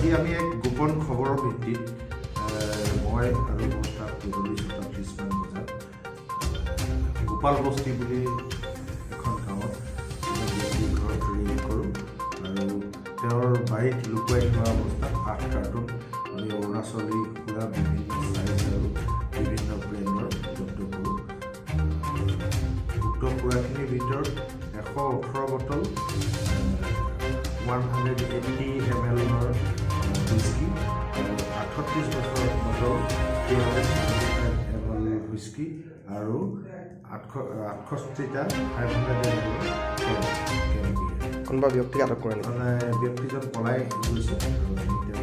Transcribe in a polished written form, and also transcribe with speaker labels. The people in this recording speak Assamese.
Speaker 1: আজি আমি এক গোপন খবৰৰ ভিত্তিত মই আৰু মোৰ তাত গধূলি 6:30 বজাত গোপাল বস্তি বুলি এখন গাঁৱত ঘৰত ৰেড কৰোঁ আৰু তেওঁৰ বাৰীত লুকুৱাই থোৱা অৱস্থাত 8 কাৰ্টুন আমি অৰুণাচলী সুৰা বিভিন্ন চাইজ আৰু বিভিন্ন ব্ৰেণ্ডৰ জব্দ কৰোঁ। উক্ত সুৰাখিনিৰ ভিতৰত 118 বটল 180 ml হুইস্কি আৰু 38 বছৰ বটল 375 ml হুইস্কি আৰু 68টা 500 ml
Speaker 2: কোনোবা ব্যক্তিক আটক কৰে নেকি?
Speaker 1: ব্যক্তিজন পলাই গৈছে আৰু